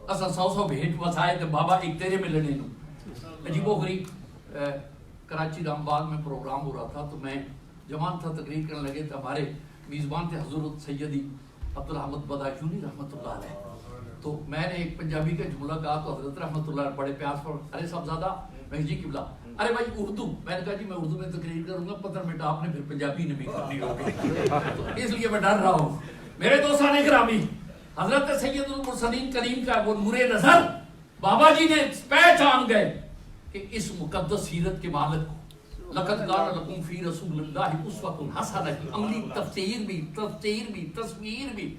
اصل 100 بھیٹ وسائے تھے بابا ایک تیرے میں لڑنے نو. عجیب و غریب کراچی رام باغ میں پروگرام ہو رہا تھا تو میں جوان تھا، تقریر کرنے لگے تھے. ہمارے میزبان تھے حضرت سیدی عبدالحمد بداچونی رحمۃ اللہ علیہ. تو میں نے ایک پنجابی کا جملہ کہا تو حضرت رحمۃ اللہ بڑے پیار پر ارے صاحبزادہ میں جی قبلہ ارے بھائی اردو. میں نے کہا جی میں اردو میں تقریر کروں گا، 15 منٹ آپ نے پھر پنجابی نے بھی کرنی ہوگی تو اس لیے میں ڈر رہا ہوں. میرے دوستان گرامی، حضرت سید المرسلین کریم کا وہ نور نظر بابا جی نے پہچان گئے کہ اس مقدس سیرت کے مالک کو لقد کان لکم فی رسول اللہ اسوۃ حسنہ کی عملی تفسیر بھی تصویر بھی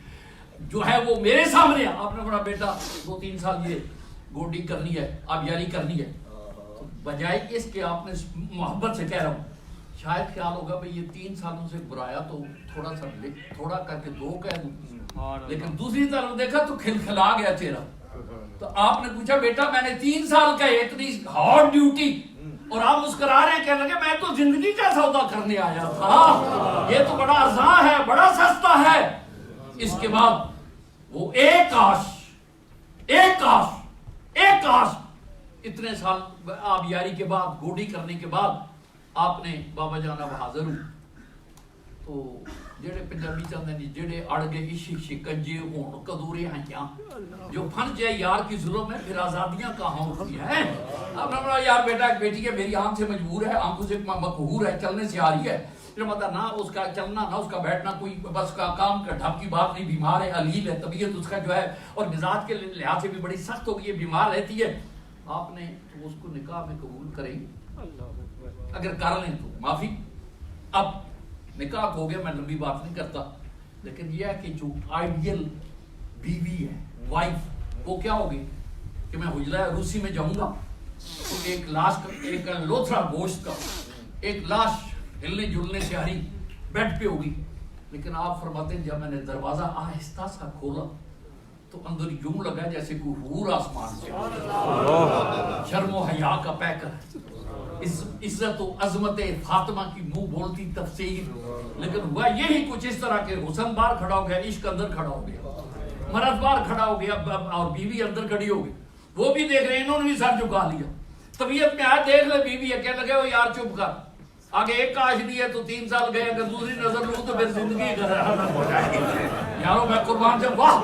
جو ہے وہ میرے سامنے. آپ نے بڑا بیٹا 2-3 سال یہ گوڈی کرنی ہے، آبیاری کرنی ہے، بجائے اس کے آپ نے محبت سے کہہ رہا ہوں. شاید خیال ہوگا بھئی یہ 3 سالوں سے برایا تو تھوڑا سا تھوڑا کر کے 2 کہہ دوں، لیکن دوسری طرف دیکھا تو کھلکھلا گیا چہرہ. تو آپ نے پوچھا بیٹا میں نے 3 سال کا اتنی ہارڈ ڈیوٹی اور آپ مسکرا رہے ہیں، کہنے لگے میں تو زندگی کا سودا کرنے آیا تھا، یہ تو بڑا ارزاں ہے، بڑا سستا ہے. اس کے بعد وہ ایک کاش اتنے سال آبیاری کے بعد گوڈی کرنے کے بعد آپ نے بابا جانا حاضر ہوں تو جڑے پنجابی چاہتے ہیں جڑے اڑ گئے عشق شکنجے ہون قدورے ہیں جو پھن جائے یار کی ظلم ہے پھر آزادیاں کہاں ہوتی ہیں. اب نے بولا یار بیٹا ایک بیٹی ہے میری آنکھ سے مجبور ہے، آنکھوں سے مقہور ہے، چلنے سے آ رہی ہے، مطلب نہ اس کا چلنا نہ اس کا بیٹھنا کوئی بس کا کام کا ڈھپ کی بات نہیں، بیمار ہے، علیل ہے، طبیعت اس کا جو ہے اور مزاج کے لحاظ سے بھی بڑی سخت ہو گئی ہے، بیمار رہتی ہے. آپ نے اس کو نکاح میں قبول کریں اگر کر لیں تو معافی. اب نکاح ہو گیا، میں لمبی بات نہیں کرتا، لیکن یہ ہے کہ جو آئیڈیل بیوی ہے وائف وہ کیا ہوگی کہ میں حجرہ روسی میں جاؤں گا تو ایک لاش کا ایک لوتھڑا گوشت کا ایک لاش ہلنے جلنے سے ہری بیڈ پہ ہوگی. لیکن آپ فرماتے ہیں جب میں نے دروازہ آہستہ سا کھولا تو اندر یوں لگا جیسے کوئی حور آسمان سے، شرم و حیا کا پیکر، عزت و عظمت فاطمہ کی منہ بولتی تفسیر. لیکن ہوا یہی کچھ اس طرح کے حسن باہر کھڑا ہو گیا، عشق اندر کھڑا ہو گیا، مرد باہر کھڑا ہو گیا اور بیوی اندر کھڑی ہو گئی. وہ بھی دیکھ رہے ہیں، انہوں نے بھی سر جھکا لیا. طبیعت میں آیا دیکھ لے بیوی ہے، کہنے لگے وہ یار چپ کر، آگے ایک کاش دی ہے تو 3 سال گئے، اگر دوسری نظر لوں تو پھر زندگی ہو جائے گی. یارو میں قربان جب واہ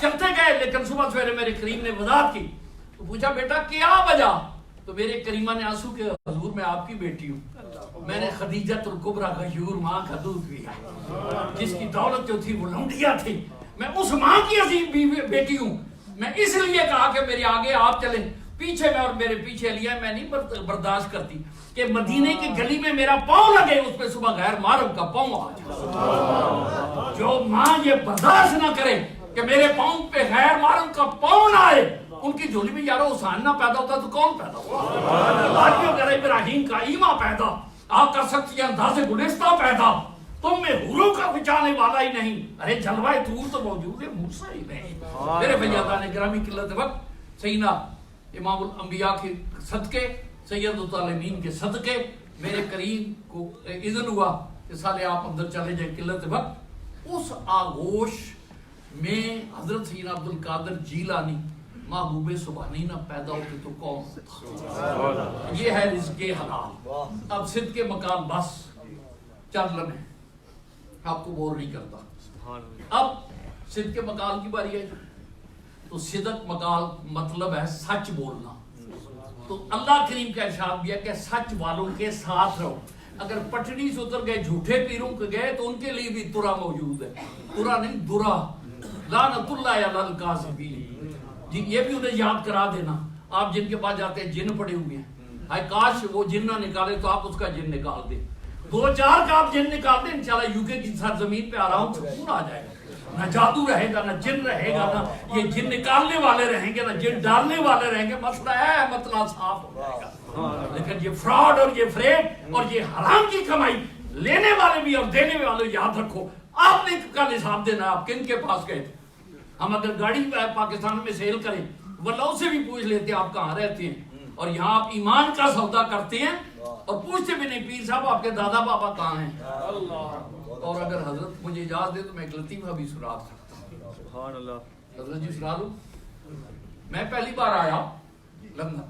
چلتے گئے لیکن صبح سویرے میرے کریم نے وضاحت کی تو پوچھا بیٹا کیا وجہ؟ تو میرے کریمہ نے آنسو کہ حضور میں آپ کی بیٹی ہوں، میں نے خدیجۃ الکبریٰ غیور ماں کا دودھ پیا، جس کی دولت جو تھی وہ لونڈیا تھی، میں اس ماں کی عظیم بیٹی ہوں، میں اس لیے کہا کہ میرے آگے آپ چلیں، پیچھے میں اور میرے پیچھے علی ہے، میں نہیں برداشت کرتی کہ مدینے کی گلی میں میرا پاؤں لگے، اس پہ صبح غیر محرم کا پاؤں آ جائے۔ جو ماں یہ برداشت نہ کرے کہ میرے پاؤں پہ غیر محرم کا پاؤں نہ آئے، ان کی جھولی میں یارو حسین نہ پیدا ہوتا تو کون پیدا ہوا؟ آج کیوں کرے ابراہیم کا ایمہ پیدا، آپ کر سکتی ہیں انداز گلستہ پیدا، تم میں حوروں کا بچانے والا ہی نہیں، ارے جلوہ طور تو موجود ہے، موسیٰ ہی نہیں۔ میرے بھائیان گرامی قلت وقت سیدنا امام الانبیاء کے صدقے، سید العالمین کے صدقے میرے کریم کو اذن ہوا کہ سالے آپ اندر چلے جائیں قلت وقت۔ اس آغوش میں حضرت سیدنا عبدالقادر جیلانی محبوب سبحانی نہ پیدا ہوتے تو کون ہوتا؟ یہ ہے رزق حلال۔ اب صدق مقال بس چند لمحے آپ کو بور نہیں کرتا۔ اب صدق مقال کی باری ہے، تو صدق مقال مطلب ہے سچ بولنا، تو اللہ کریم کا ارشاد بھی ہے کہ سچ والوں کے ساتھ رہو۔ اگر پٹڑی سے اتر گئے جھوٹے پیروں کے گئے تو ان کے لیے بھی ترا موجود ہے، ترا نہیں درا، لعنت اللہ علی الکاذبین۔ جی یہ بھی انہیں یاد کرا دینا، آپ جن کے پاس جاتے ہیں جن پڑے ہوئے ہیں، ہائے کاش وہ جن نہ نکالے تو آپ اس کا جن نکال دیں، دو چار کا آپ جن نکال دیں، انشاءاللہ یوکے کی سرزمین پہ آرام سکون آ جائے گا، نہ جادو رہے گا، نہ جن رہے گا، نہ یہ جن نکالنے والے رہیں گے، نہ جن ڈالنے والے رہیں گے، مسئلہ ہے مسئلہ صاف ہو جائے گا۔ لیکن یہ فراڈ اور یہ فریب اور یہ حرام کی کمائی لینے والے بھی اور دینے والے یاد رکھو، آپ نے کا حساب دینا آپ کن کے پاس گئے تھے۔ ہم اگر گاڑی پاکستان میں سیل کریں ورنہ سے بھی پوچھ لیتے ہیں آپ کہاں رہتے ہیں، اور یہاں آپ ایمان کا سودا کرتے ہیں اور پوچھتے بھی نہیں پیر صاحب آپ کے دادا بابا کہاں ہیں۔ اور اگر حضرت مجھے اجازت دے تو میں ایک لطیفہ بھی سنا سکتا ہوں۔ سبحان اللہ، حضرت جی سنا لوں۔ میں پہلی بار آیا لندن،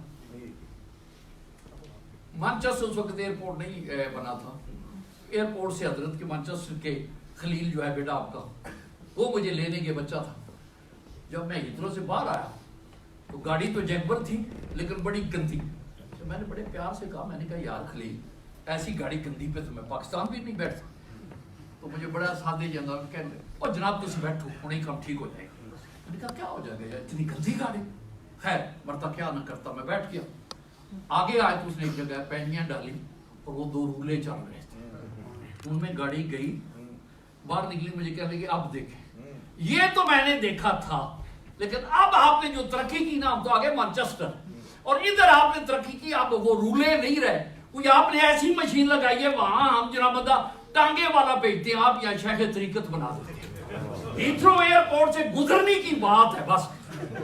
مانچسٹر اس وقت ایئرپورٹ نہیں بنا تھا، ایئرپورٹ سے حضرت کے مانچسٹر کے خلیل جو ہے بیٹا آپ کا، وہ مجھے لینے کے بچہ تھا۔ جب میں ہیتھرو سے باہر آیا تو گاڑی تو جیگبر تھی لیکن بڑی گندی، تو میں نے بڑے پیار سے کہا، میں نے کہا یار خلیل ایسی گاڑی گندی پہ تو میں پاکستان بھی نہیں بیٹھتا۔ تو مجھے بڑا سادے جانا کہنے اور جناب تسی بیٹھو ہوں کام ٹھیک ہو جائے گا۔ میں نے کہا کیا ہو جائے گا اتنی گندی گاڑی؟ خیر مرتا کیا نہ کرتا، میں بیٹھ گیا۔ آگے آئے تو اس نے ایک جگہ پینیاں ڈالی اور وہ دو رولے چل رہے تھے، ان میں گاڑی گئی، باہر نکلی، مجھے کہنے لگے اب دیکھیں یہ تو میں نے دیکھا تھا لیکن اب آپ نے جو ترقی کی نا، ہم تو آگے مانچسٹر اور ادھر آپ نے ترقی کی، اب وہ رولے نہیں رہے، کوئی آپ نے ایسی مشین لگائی ہے وہاں ہم جناب بندہ ٹانگے والا بھیجتے ہیں، آپ یہاں شیخ طریقت بنا دیتے ہیں۔ ہیتھرو ایئرپورٹ سے گزرنے کی بات ہے بس،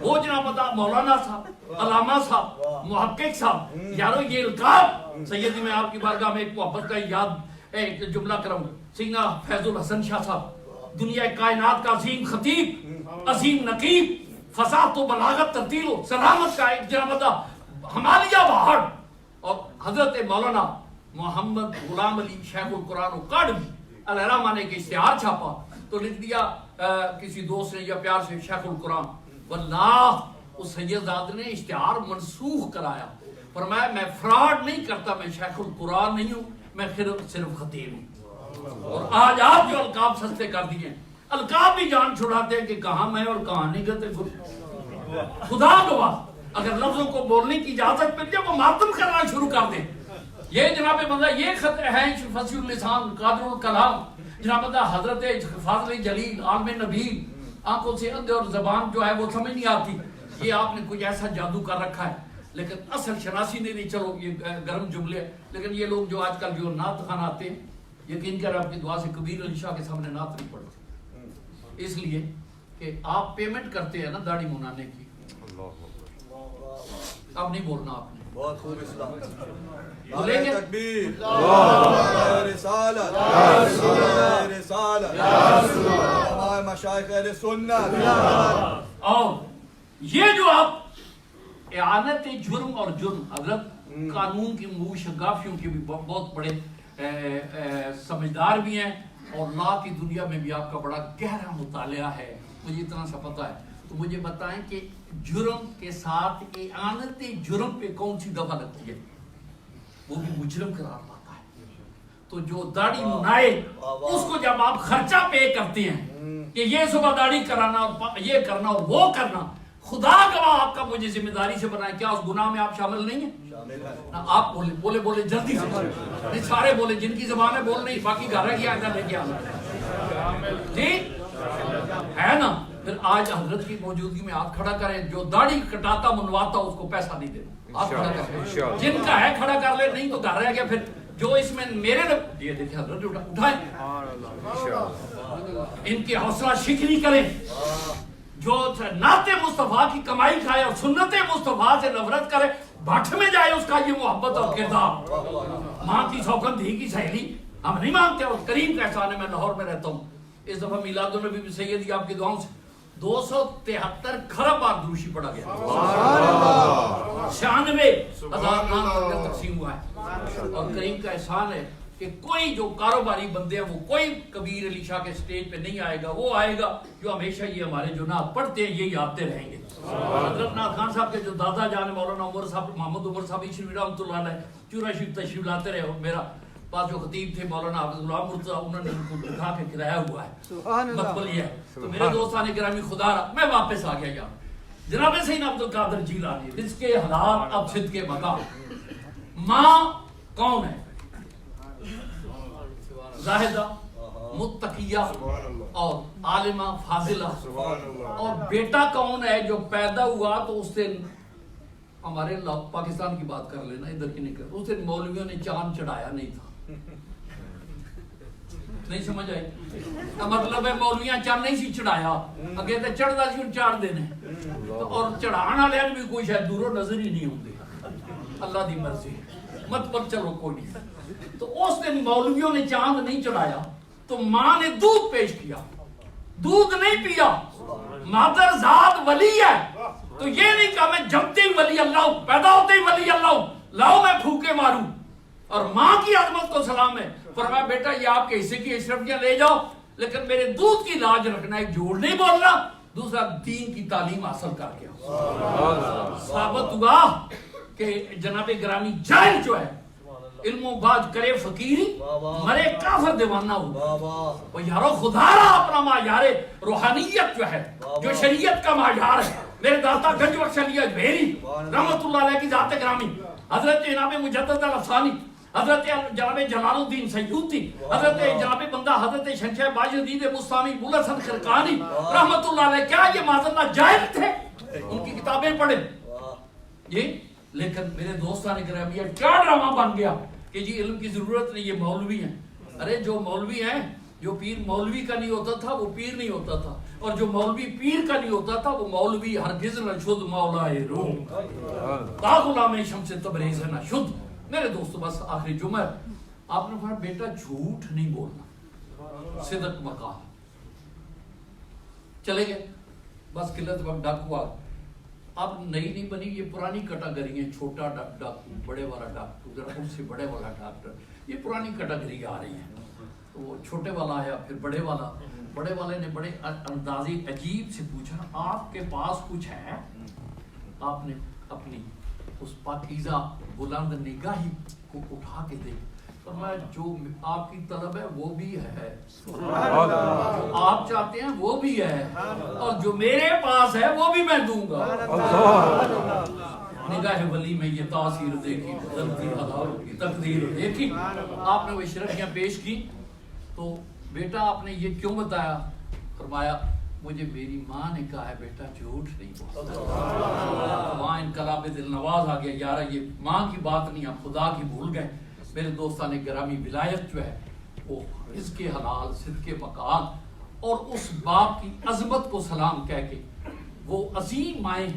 وہ جناب بندہ مولانا صاحب، علامہ صاحب، محقق صاحب، یارو یہ القاب سیدی میں آپ کی بارگاہ میں ایک محبت کا یاد ایک جملہ کروں، سیدنا فیض الحسن شاہ صاحب دنیا کائنات کا عظیم خطیب، عظیم نقیب، فصاحت و بلاغت ترتیل و سلامت کا ایک جناب ہمالیہ پہاڑ، اور حضرت مولانا محمد غلام علی شیخ القرآن و کاڑوی علیہ الرحمہ نے ایک اشتہار چھاپا تو لکھ دیا کسی دوست نے یا پیار سے شیخ القرآن، واللہ اس سیدزاد نے اشتہار منسوخ کرایا، فرمایا میں فراڈ نہیں کرتا، میں شیخ القرآن نہیں ہوں، میں صرف خطیب ہوں۔ اور آج آپ جو القاب سستے کر دیے، القاب بھی جان چھڑاتے ہیں کہ کہاں میں اور کہاں نہیں کرتے۔ خدا گواہ اگر لفظوں کو بولنے کی اجازت مل جائے وہ ماتم کرنا شروع کر دیں۔ یہ جناب بندہ یہ خط ہے فصیح اللسان قادر الکلام، جناب بندہ حضرت فاضل جلیل عالم نبیل، آنکھوں سے اندھے اور زبان جو ہے وہ سمجھ نہیں آتی، یہ آپ نے کچھ ایسا جادو کر رکھا ہے، لیکن اصل شناسی نہیں۔ چلو یہ گرم جملے، لیکن یہ لوگ جو آج کل جو نعت خوان آتے ہیں، یقین کر آپ کی دعا سے کبیر علی شاہ کے سامنے نعت نہیں پڑھتے، اس لیے کہ آپ پیمنٹ کرتے ہیں نا داڑھی منانے کی۔ اب نہیں بولنا آپ نے، بہت خوب اسلام، بولیں گے تکبیر، رسالت، رسالت، ہمارے مشائخ اہل سنت۔ اور یہ جو آپ اعانت جرم اور جرم، حضرت قانون کی موشگافیوں کے بھی بہت بڑے سمجھدار بھی ہیں، اور لا کی دنیا میں بھی آپ کا بڑا گہرا مطالعہ ہے، مجھے اتنا سا پتہ ہے۔ تو مجھے بتائیں کہ جرم کے ساتھ اعانت جرم پہ کون سی دفعہ لگتی ہے؟ وہ بھی مجرم قرار پاتا ہے. تو جو داڑھی منائے اس کو جب آپ خرچہ پے کرتے ہیں کہ یہ صبح داڑھی کرانا اور یہ کرنا اور وہ کرنا، خدا گواہ آپ کا مجھے ذمہ داری سے بنائے، کیا اس گناہ میں آپ شامل نہیں ہیں؟ آپ بولے جلدی سے، نہیں سارے بولے، جن کی زبان ہے بول نہیں، باقی گھر ہے کیا ادھر لے کے آنا جی ہے نا. پھر آج حضرت کی موجودگی میں آپ کھڑا کریں، جو داڑھی کٹاتا منواتا اس کو پیسہ نہیں دینا، آپ کھڑا کریں، جن کا ہے کھڑا کر لے، نہیں تو گھر رہ گیا. پھر جو اس میں میرے یہ دیکھیں حضرت اٹھائیں، ان کی حوصلہ شکنی کریں. جو نعت مصطفیٰ کی کمائی کھائے اور سنت مصطفیٰ سے نفرت کرے، بھٹ میں جائے اس کا یہ محبت اور کردار. ماں کی سوگند دھی کی سہیلی ہم نہیں مانگتے، اور کریم کا احسان ہے. میں لاہور میں رہتا ہوں، اس دفعہ میلاد النبی میں سیدی آپ کی دعاؤں سے 273 کھرب بار دروشی پڑھا گیا، 96,000 نام تقسیم ہوا ہے. اور کریم کا احسان ہے کہ کوئی جو کاروباری بندے ہیں وہ کوئی کبیر علی شاہ کے سٹیج پہ نہیں آئے گا، وہ آئے گا جو ہمیشہ یہ ہمارے جو نعت پڑھتے ہیں یہی آتے رہیں گے. حضرت نعت خان صاحب کے جو دادا جان مولانا عمر صاحب، محمد عمر صاحب عشری رحمۃ اللہ علیہ چورا شریف تشریف لاتے رہے. اور میرا پاس جو خطیب تھے مولانا حافظ اللہ مرتضیٰ، انہوں نے ان کو دکھا کے کرایا ہوا ہے، مطلب یہ ہے. تو میرے دوستان گرامی خدا رہا، میں واپس آ گیا یہاں. جناب سیدنا عبد القادر جیلانی، رزق کے حالات اب صدق کے مقام. ماں کون ہے؟ زاہدہ، متقیہ اور عالمہ فاضلہ. اور بیٹا کون ہے؟ جو پیدا ہوا تو اس دن ہمارے پاکستان کی بات کر لینا، ادھر کی نہیں کر، اس دن مولویوں نے چاند چڑھایا نہیں تھا. نہیں سمجھ آئی؟ مطلب ہے مولویاں چاند نہیں سی چڑھایا، اگے تے چڑھدا سی ہن چاڑ دینے. اور چڑھان والے بھی کوئی شاید دوروں نظر ہی نہیں ہوندے، اللہ دی مرضی. مطلب چلو کوئی نہیں. تو اس دن مولویوں نے چاند نہیں چڑھایا تو ماں نے دودھ پیش کیا، دودھ نہیں پیا. مادر ذات ولی ہے تو یہ نہیں کہا میں جمتے ہی ولی اللہ ہوں، پیدا ہوتے ہی ولی اللہ ہوں، لاؤ میں پھوکے ماروں. اور ماں کی عظمت کو سلام ہے. فرمایا بیٹا یہ آپ کے حصے کی اشرفیاں لے جاؤ، لیکن میرے دودھ کی لاج رکھنا، ایک جھوٹ نہیں بولنا، دوسرا دین کی تعلیم حاصل کر کے. ثابت ہوا کہ جناب گرامی جاہل جو ہے علم و باج کرے فقیری، مرے کافر دیوانہ ہو. وہ یارو خدا رہا اپنا معیار روحانیت جو ہے، جو شریعت کا معیار ہے. میرے داتا گنج بخش علی اجمیری رحمت اللہ علیہ کی ذات گرامی، حضرت جناب مجدد الافسانی، حضرت جناب جلال الدین سیوطی، حضرت جناب بندہ حضرت شنشہ باجدید مستانی بلند حسن خرقانی رحمت اللہ علیہ، کیا یہ معاذ اللہ جاہل تھے؟ ان کی کتابیں پڑھیں یہ. لیکن میرے دوستان گرامی کیا ڈرامہ بن گیا کہ جی علم کی ضرورت نہیں، یہ مولوی ہیں. ارے جو مولوی ہیں، جو پیر مولوی کا نہیں ہوتا تھا وہ پیر نہیں ہوتا تھا، اور جو مولوی پیر کا نہیں ہوتا تھا وہ مولوی ہرگز نہ شد مولائے روم تا غلام شمس تبریز نہ شد. میرے دوستو بس آخری جمعہ آپ نے فرمایا بیٹا جھوٹ نہیں بولنا، صدق مقام. چلے گئے بس قلت وقت ڈاکو آ. اب نئی نہیں بنی، یہ پرانی کیٹاگری ہے، چھوٹا ڈاکو، بڑے والا ڈاکو، ذرا ان سے بڑے والا ڈاکٹر، یہ پرانی کیٹاگری آ رہی ہے. تو وہ چھوٹے والا آیا، پھر بڑے والا. بڑے والے نے بڑے اندازی عجیب سے پوچھا آپ کے پاس کچھ ہے؟ آپ نے اپنی اس پاکیزہ بلند نگاہی کو اٹھا کے دیکھ، فرمایا جو آپ کی طلب ہے وہ بھی ہے، جو آپ چاہتے ہیں وہ بھی ہے، اور جو میرے پاس ہے وہ بھی میں دوں گا. نگاہ ولی میں یہ تاثیر دیکھی، بدلتی ہزاروں کی تقدیر دیکھی. آپ نے وہ اشرفیاں پیش کی. تو بیٹا آپ نے یہ کیوں بتایا؟ فرمایا مجھے میری ماں نے کہا ہے بیٹا جھوٹ نہیں بولتا. ماں انقلاب دل نواز آ گیا، یارا یہ ماں کی بات نہیں، آپ خدا کی بھول گئے. میرے دوستان گرامی ولایت جو ہے وہ رزق حلال، صدق مکان اور اس باپ کی عظمت کو سلام کہہ کے، وہ عظیم مائیں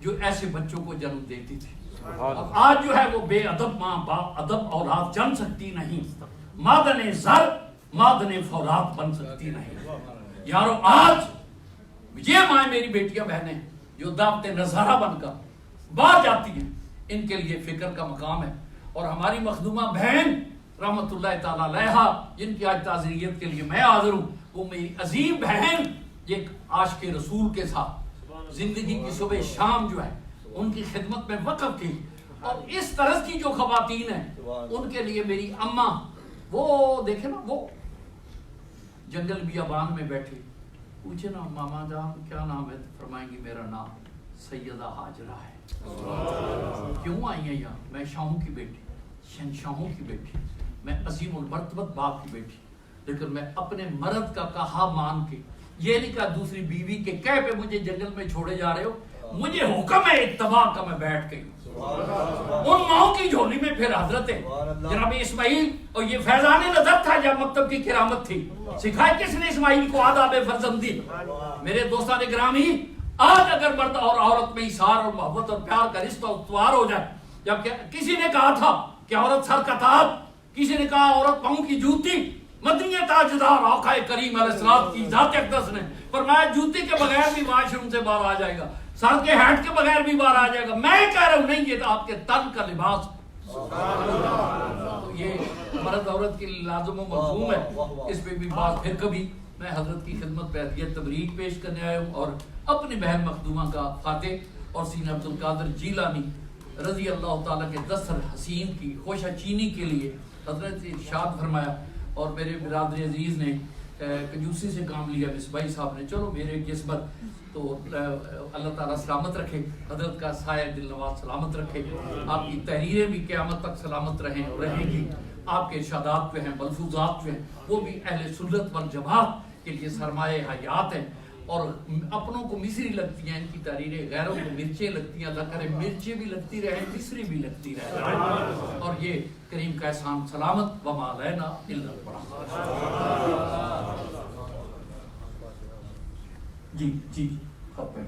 جو ایسے بچوں کو جنم دیتی تھی. اب آج جو ہے وہ بے ادب ماں باپ ادب اولاد جن سکتی نہیں، مادن زر مادن فولاد بن سکتی نہیں. یارو آج یہ مائیں میری بیٹیاں بہنیں جو دعوت نظارہ بن کر باہر جاتی ہیں، ان کے لیے فکر کا مقام ہے. اور ہماری مخدومہ بہن رحمت اللہ تعالیٰ علیہا جن کی آج تعزیت کے لیے میں حاضر ہوں، وہ میری عظیم بہن ایک عاشق رسول کے ساتھ زندگی کی صبح شام جو ہے ان کی خدمت میں وقف تھی. اور اس طرز کی جو خواتین ہیں ان کے لیے میری اماں وہ دیکھیں نا وہ جنگل بیابان میں بیٹھے پوچھے نا ماما جان کیا نام ہے فرمائیں گی میرا نام سیدہ ہاجرہ ہے. کیوں آئی ہیں یہاں؟ میں شاہوں کی بیٹی شہنشاہوں کی بیٹی میں عظیم المرتبت باپ کی بیٹی لیکن میں اپنے مرد کا کہا مان کے یہ نہیں کہا دوسری بیوی کے کہہ پہ مجھے جنگل میں چھوڑے جا رہے ہو مجھے حکم ہے اتباع کا میں بیٹھ گئی. ان ماؤں کی جھولی میں پھر حضرت جناب اسماعیل اور یہ فیضان نظر تھا یا مکتب کی کرامت تھی. سکھائی کس نے اسماعیل کو آداب فرزندی؟ میرے دوستان گرامی آج اگر مرد اور عورت میں اثار اور محبت اور پیار کا رشتہ استوار ہو جائے جبکہ کسی نے کہا تھا کہ عورت سر کا تاج کسی نے کہا عورت پاؤں کی جوتی مدنی تاجدار آقا کریم علیہ السلام کی ذات اقدس نے فرمایا جوتی کے بغیر بھی واش روم سے باہر آ جائے گا سر کے ہیٹ کے بغیر بھی باہر آ جائے گا. میں کہہ رہا ہوں نہیں یہ آپ کے تن کا لباس تو یہ مرد عورت کی لازم و مفہوم ہے. اس پہ بھی بات پھر کبھی میں حضرت کی خدمت پہ ہدیہ تبریک پیش کرنے آیا ہوں اور اپنی بہن مخدومہ کا فاتح اور سین عبد القادر جیلانی رضی اللہ تعالیٰ کے دستر حسین کی خوشہ چینی کے لیے حضرت ارشاد فرمایا اور میرے برادر عزیز نے کنجوسی سے کام لیا مصباحی صاحب نے چلو میرے جسمت تو اللہ تعالیٰ سلامت رکھے حضرت کا سایہ دل نواز سلامت رکھے آپ کی تحریریں بھی قیامت تک سلامت رہیں اور رہیں گی. آپ کے ارشادات جو ہیں ملفوظات جو ہیں وہ بھی اہل سنت والجماعت کے لیے سرمایہ حیات ہیں اور اپنوں کو مصری لگتی ہیں ان کی تحریریں غیروں کو مرچیں لگتی ہیں. اللہ کرے مرچیں بھی لگتی رہیں مصری بھی لگتی رہیں اور یہ کریم کا احسان سلامت وما علینا الا البلاغ. جی کب پہ